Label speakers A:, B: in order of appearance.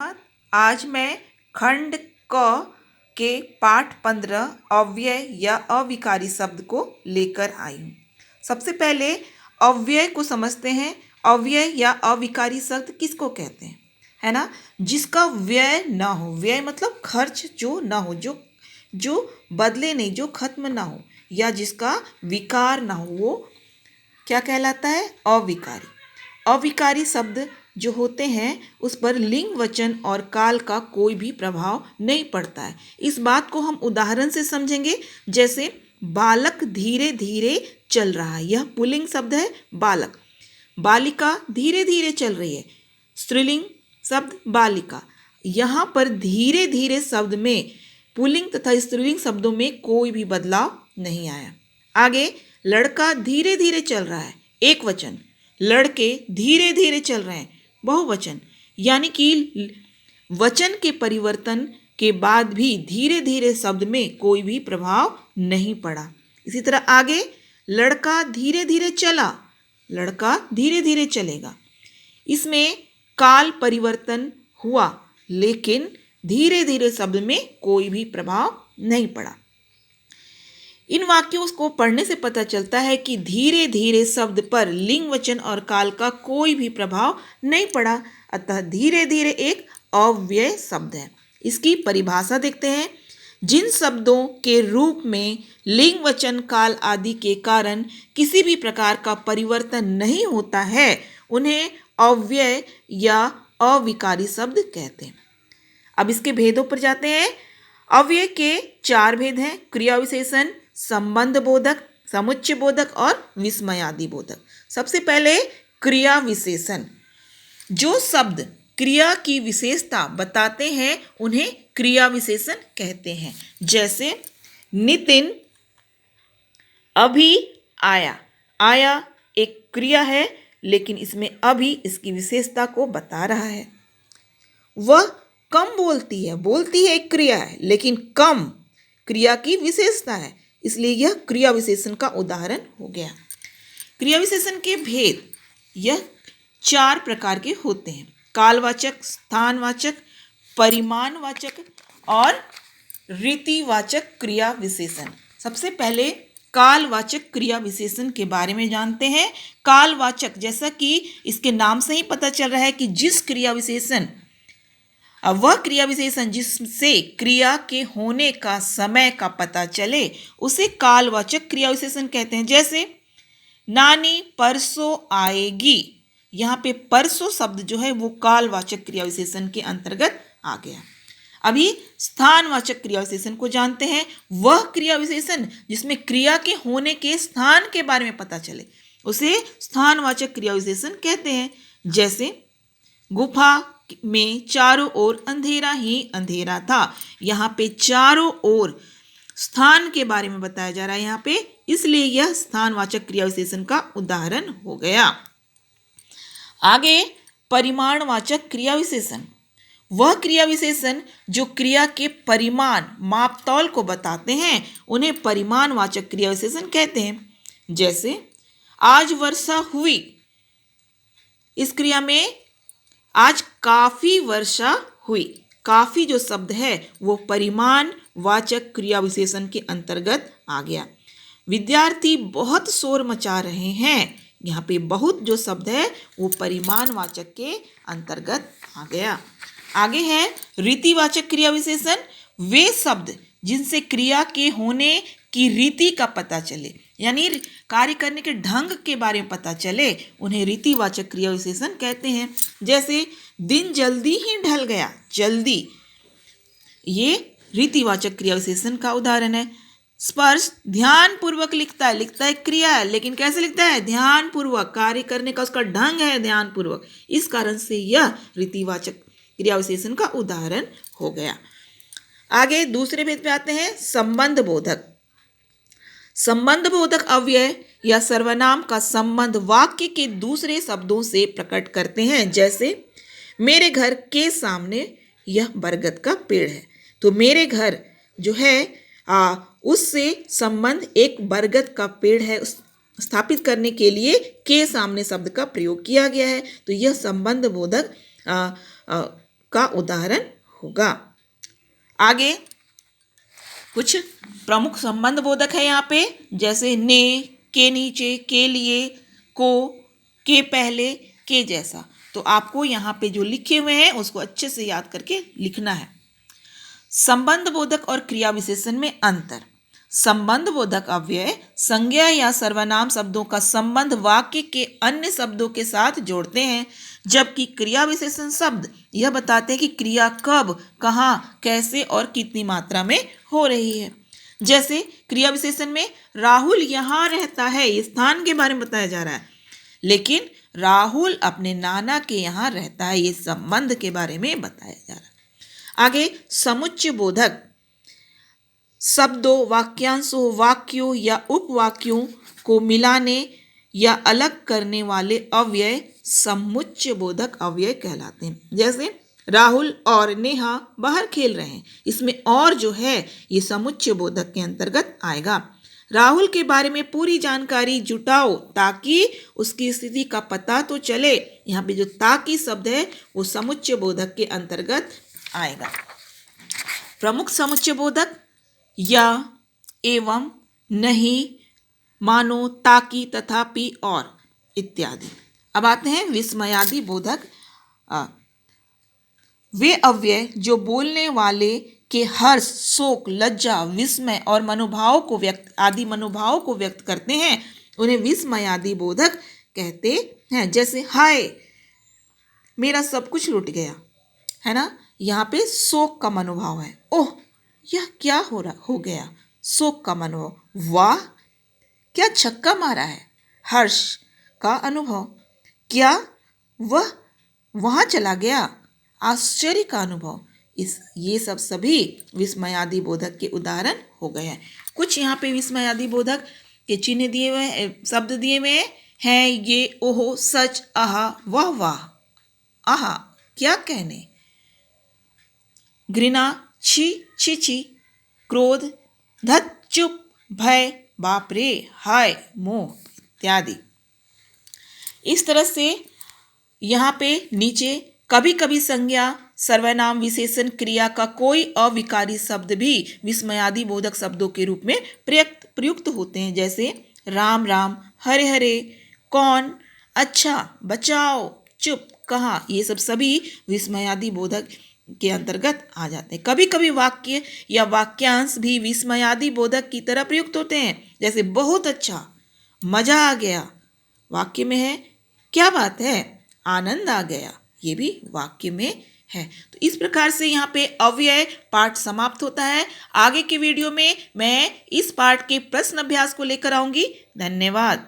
A: आज मैं खंड क के पाठ 15 अव्यय या अविकारी शब्द को लेकर आई हूँ। सबसे पहले अव्यय को समझते हैं। अव्यय या अविकारी शब्द किसको कहते हैं, है ना? जिसका व्यय ना हो। व्यय मतलब खर्च जो ना हो, जो बदले नहीं, जो खत्म ना हो, या जिसका विकार ना हो, वो क्या कहलाता है? अविकारी। अविकारी शब्द जो होते हैं उस पर लिंग, वचन और काल का कोई भी प्रभाव नहीं पड़ता है। इस बात को हम उदाहरण से समझेंगे। जैसे बालक धीरे धीरे चल रहा है, यह पुल्लिंग शब्द है बालक। बालिका धीरे धीरे चल रही है, स्त्रीलिंग शब्द बालिका। यहाँ पर धीरे धीरे शब्द में पुल्लिंग तथा स्त्रीलिंग शब्दों में कोई भी बदलाव नहीं आया। आगे लड़का धीरे धीरे चल रहा है, एक वचन। लड़के धीरे धीरे चल रहे हैं, बहुवचन। यानी कि वचन के परिवर्तन के बाद भी धीरे धीरे शब्द में कोई भी प्रभाव नहीं पड़ा। इसी तरह आगे लड़का धीरे धीरे चला, लड़का धीरे धीरे चलेगा। इसमें काल परिवर्तन हुआ, लेकिन धीरे धीरे शब्द में कोई भी प्रभाव नहीं पड़ा। इन वाक्यों को पढ़ने से पता चलता है कि धीरे धीरे शब्द पर लिंग, वचन और काल का कोई भी प्रभाव नहीं पड़ा, अतः धीरे धीरे एक अव्यय शब्द है। इसकी परिभाषा देखते हैं। जिन शब्दों के रूप में लिंग, वचन, काल आदि के कारण किसी भी प्रकार का परिवर्तन नहीं होता है, उन्हें अव्यय या अविकारी शब्द कहते हैं। अब इसके भेदों पर जाते हैं। अव्यय के 4 भेद हैं: क्रिया विशेषण, संबंध बोधक, समुच्चय बोधक और विस्मयादि बोधक। सबसे पहले क्रिया विशेषण। जो शब्द क्रिया की विशेषता बताते हैं उन्हें क्रिया विशेषण कहते हैं। जैसे नितिन अभी आया। आया एक क्रिया है, लेकिन इसमें अभी इसकी विशेषता को बता रहा है। वह कम बोलती है एक क्रिया है, लेकिन कम क्रिया की विशेषता है, इसलिए यह क्रिया विशेषण का उदाहरण हो गया। क्रिया विशेषण के भेद यह 4 प्रकार के होते हैं: कालवाचक, स्थानवाचक, परिमाणवाचक और रीतिवाचक क्रिया विशेषण। सबसे पहले कालवाचक क्रिया विशेषण के बारे में जानते हैं। कालवाचक, जैसा कि इसके नाम से ही पता चल रहा है कि जिस क्रिया विशेषण वह क्रिया विशेषण जिससे क्रिया के होने का समय का पता चले, उसे कालवाचक क्रिया विशेषण कहते हैं। जैसे नानी परसों आएगी। यहाँ पे परसों शब्द जो है वो कालवाचक क्रिया विशेषण के अंतर्गत आ गया। अभी स्थानवाचक क्रिया विशेषण को जानते हैं। वह क्रिया विशेषण जिसमें क्रिया के होने के स्थान के बारे में पता चले, उसे स्थानवाचक क्रिया विशेषण कहते हैं। जैसे गुफा में चारों ओर अंधेरा ही अंधेरा था। यहाँ पे चारों ओर स्थान के बारे में बताया जा रहा है यहाँ पे, इसलिए यह स्थानवाचक क्रिया विशेषण का उदाहरण हो गया। आगे परिमाणवाचक क्रिया विशेषण। वह क्रिया विशेषण जो क्रिया के परिमाण, मापतौल को बताते हैं, उन्हें परिमाणवाचक क्रिया विशेषण कहते हैं। जैसे आज वर्षा हुई। इस क्रिया में आज काफी वर्षा हुई। काफी जो शब्द है वो परिमाणवाचक क्रिया विशेषण के अंतर्गत आ गया। विद्यार्थी बहुत शोर मचा रहे हैं। यहाँ पे बहुत जो शब्द है वो परिमाणवाचक के अंतर्गत आ गया। आगे है रीतिवाचक क्रिया विशेषण। वे शब्द जिनसे क्रिया के होने की रीति का पता चले, यानी कार्य करने के ढंग के बारे में पता चले, उन्हें रीतिवाचक क्रिया विशेषण कहते हैं। जैसे दिन जल्दी ही ढल गया। जल्दी ये रीतिवाचक क्रिया विशेषण का उदाहरण है। स्पर्श ध्यान पूर्वक लिखता है क्रिया है, लेकिन कैसे लिखता है? ध्यान पूर्वक। कार्य करने का उसका ढंग है ध्यान पूर्वक, इस कारण से यह रीतिवाचक क्रिया विशेषण का उदाहरण हो गया। आगे दूसरे भेद पे आते हैं, संबंध बोधक। संबंध बोधक अव्यय या सर्वनाम का संबंध वाक्य के दूसरे शब्दों से प्रकट करते हैं। जैसे मेरे घर के सामने यह बरगद का पेड़ है, तो मेरे घर जो है उससे संबंध एक बरगद का पेड़ है स्थापित करने के लिए के सामने शब्द का प्रयोग किया गया है। तो यह संबंध बोधक का उदाहरण होगा। आगे कुछ प्रमुख संबंध बोधक है यहाँ पे, जैसे ने, के नीचे, के लिए, को, के पहले, के जैसा। तो आपको यहाँ पे जो लिखे हुए हैं उसको अच्छे से याद करके लिखना है। संबंध बोधक और क्रिया विशेषण में अंतर। संबंध बोधक अव्यय संज्ञा या सर्वनाम शब्दों का संबंध वाक्य के अन्य शब्दों के साथ जोड़ते हैं, जबकि क्रिया विशेषण शब्द यह बताते हैं कि क्रिया कब, कहाँ, कैसे और कितनी मात्रा में हो रही है। जैसे क्रिया विशेषण में राहुल यहाँ रहता है, ये स्थान के बारे में बताया जा रहा है, लेकिन राहुल अपने नाना के यहाँ रहता है, ये संबंध के बारे में बताया जा रहा है। आगे समुच्चय बोधक शब्दों, वाक्यांशों, वाक्यों या उपवाक्यों को मिलाने या अलग करने वाले अव्यय समुच्चय बोधक अव्यय कहलाते हैं। जैसे राहुल और नेहा बाहर खेल रहे हैं, इसमें और जो है ये समुच्चय बोधक के अंतर्गत आएगा। राहुल के बारे में पूरी जानकारी जुटाओ ताकि उसकी स्थिति का पता तो चले। यहाँ पे जो ताकि शब्द है वो समुच्चय बोधक के अंतर्गत आएगा। प्रमुख समुच्चय बोधक या, एवं, नहीं, मानो, ताकि, तथापि और इत्यादि। अब आते हैं विस्मयादि बोधक। वे अव्यय जो बोलने वाले के हर्ष, शोक, लज्जा, विस्मय और मनोभाव को व्यक्त करते हैं, उन्हें विस्मयादि बोधक कहते हैं। जैसे हाय मेरा सब कुछ लुट गया, है ना, यहाँ पे शोक का मनोभाव है। ओह यह क्या हो गया, शोक का मनोभाव। वाह क्या छक्का मारा है, हर्ष का अनुभव। क्या वह वहां चला गया, आश्चर्य का अनुभव। ये सब सभी विस्मयादि बोधक के उदाहरण हो गए हैं। कुछ यहाँ पे विस्मयादि बोधक के चिन्ह दिए हुए, शब्द दिए हुए हैं। ये, ओहो, सच, आहा, वाह वाह, आहा क्या कहने, घृणा, छी छी छी, क्रोध, धत, चुप, भय, बाप रे, हाय, मोह इत्यादि। इस तरह से यहाँ पे नीचे कभी कभी संज्ञा, सर्वनाम, विशेषण, क्रिया का कोई अविकारी शब्द भी विस्मयादि बोधक शब्दों के रूप में प्रयुक्त होते हैं। जैसे राम राम, हरे हरे, कौन, अच्छा, बचाओ, चुप, कहाँ, ये सब सभी विस्मयादि बोधक के अंतर्गत आ जाते हैं। कभी कभी वाक्य या वाक्यांश भी विस्मयादि बोधक की तरह प्रयुक्त होते हैं। जैसे बहुत अच्छा, मजा आ गया, वाक्य में है, क्या बात है, आनंद आ गया, ये भी वाक्य में है। तो इस प्रकार से यहाँ पे अव्यय पाठ समाप्त होता है। आगे के वीडियो में मैं इस पाठ के प्रश्न अभ्यास को लेकर आऊंगी। धन्यवाद।